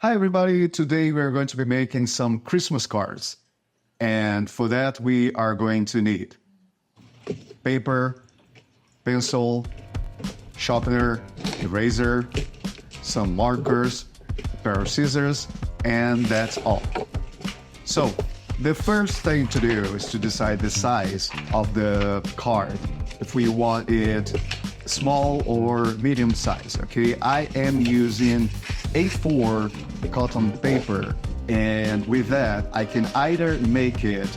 Hi everybody, today we're going to be making some Christmas cards. And for that we are going to need paper, pencil, sharpener, eraser, some markers, a pair of scissors, and that's all. So the first thing to do is to decide the size of the card. If we want it small or medium size, okay? I am using A4 cotton paper, and with that I can either make it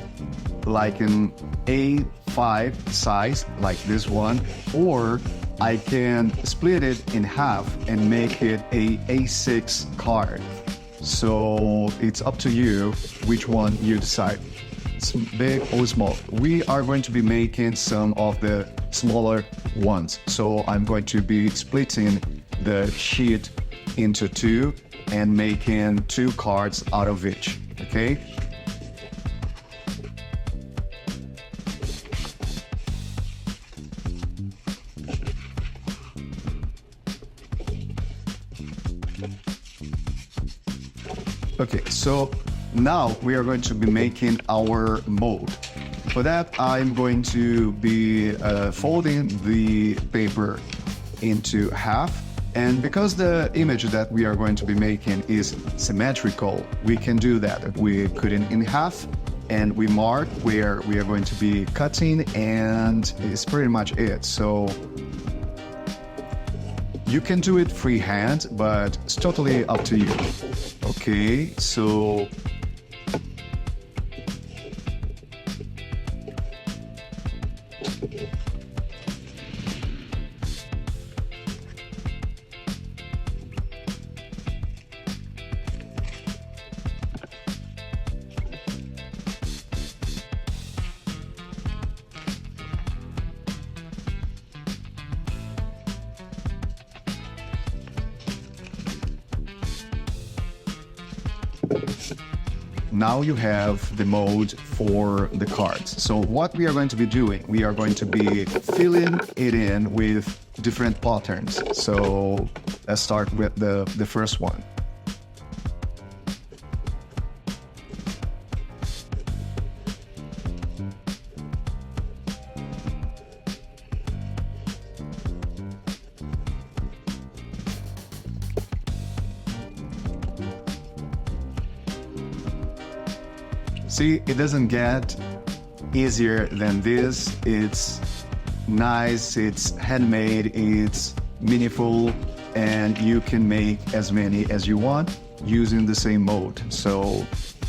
like an A5 size like this one, or I can split it in half and make it a A6 card. So it's up to you which one you decide. It's big or small. We are going to be making some of the smaller ones. So I'm going to be splitting the sheet into two and making two cards out of each, okay? Okay, so now we are going to be making our mold. For that, I'm going to be folding the paper into half. And because the image that we are going to be making is symmetrical, we can do that. We cut it in half and we mark where we are going to be cutting, and it's pretty much it. So you can do it freehand, but it's totally up to you. Okay, so now you have the mold for the cards. So what we are going to be doing, we are going to be filling it in with different patterns. So let's start with the first one. See, it doesn't get easier than this. It's nice, it's handmade, it's meaningful, and you can make as many as you want using the same mold. So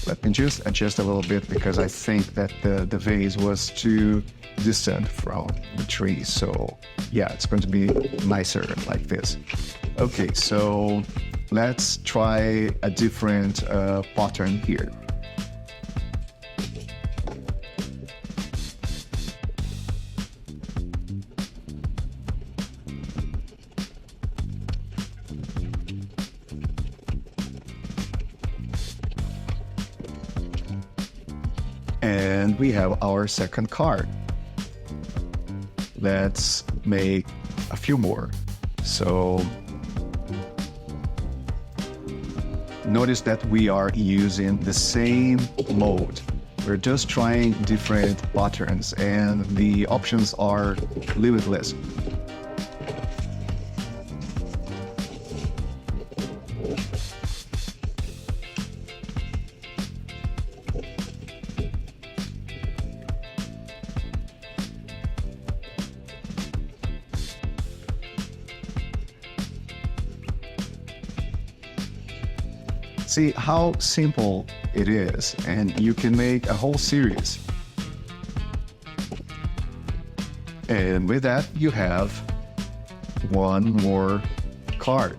let me just adjust a little bit because I think that the vase was too distant from the tree. So yeah, it's going to be nicer like this. Okay, so let's try a different pattern here. And we have our second card. Let's make a few more. So notice that we are using the same mold. We're just trying different patterns, and the options are limitless. See how simple it is, and you can make a whole series. And with that, you have one more card.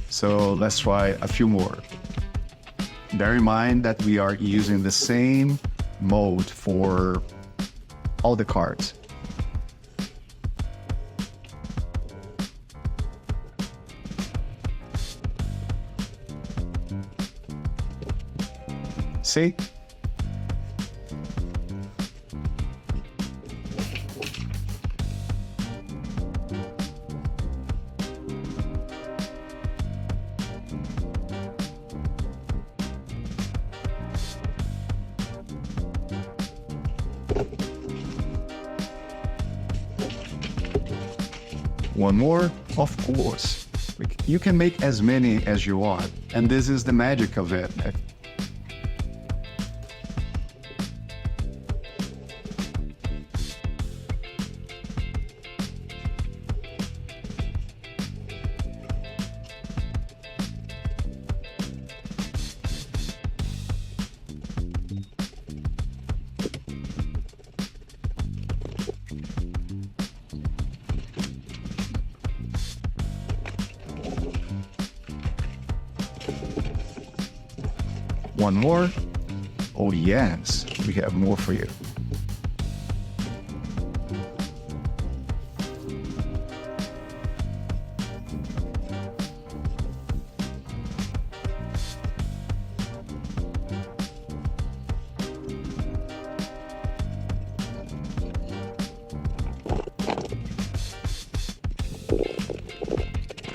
So let's try a few more. Bear in mind that we are using the same mold for all the cards. See? One more? Of course. You can make as many as you want, and this is the magic of it. One more? Oh yes, we have more for you.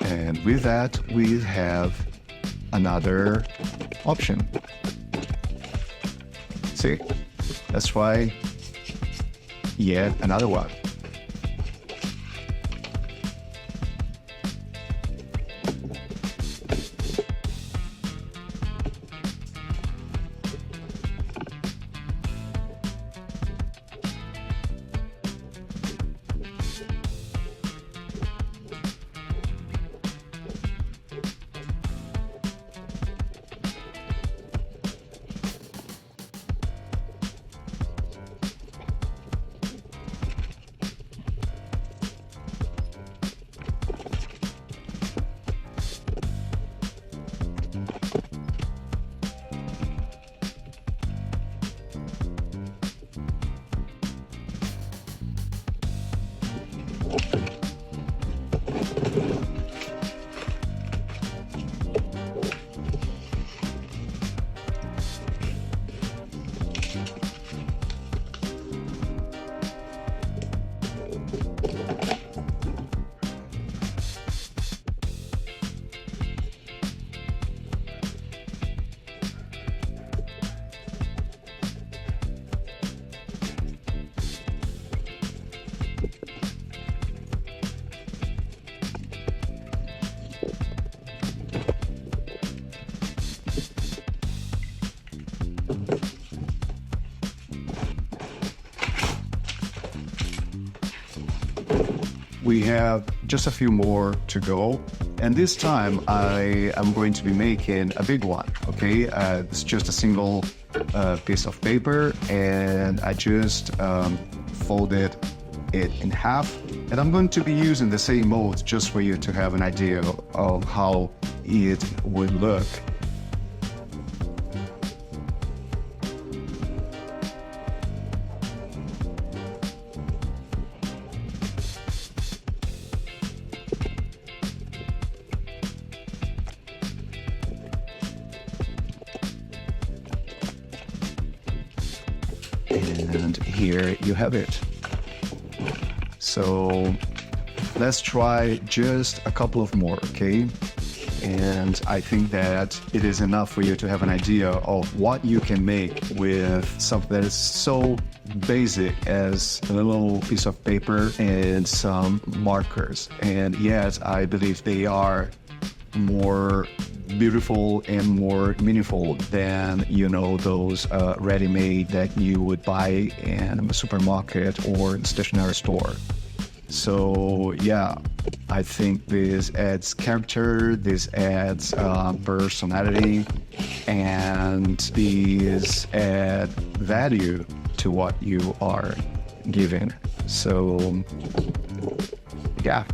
And with that, we have another option. See, that's why yet another one. We have just a few more to go. And this time I am going to be making a big one, okay? It's just a single piece of paper, and I just folded it in half. And I'm going to be using the same mold just for you to have an idea of how it would look. And here you have it. So let's try just a couple of more, okay? And I think that it is enough for you to have an idea of what you can make with something that is so basic as a little piece of paper and some markers. And yet I believe they are more beautiful and more meaningful than, you know, those ready-made that you would buy in a supermarket or stationery store. So yeah, I think this adds character, this adds personality, and these add value to what you are giving. So yeah.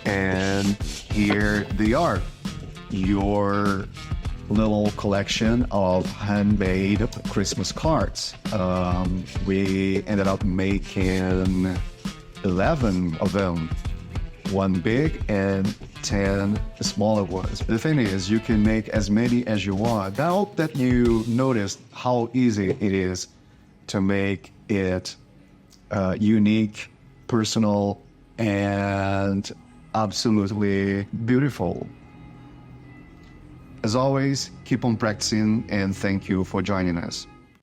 And here they are, your little collection of handmade Christmas cards. We ended up making 11 of them, one big and 10 smaller ones. The thing is, you can make as many as you want. I hope that you noticed how easy it is to make it unique, personal, and absolutely beautiful. As always, keep on practicing, and thank you for joining us.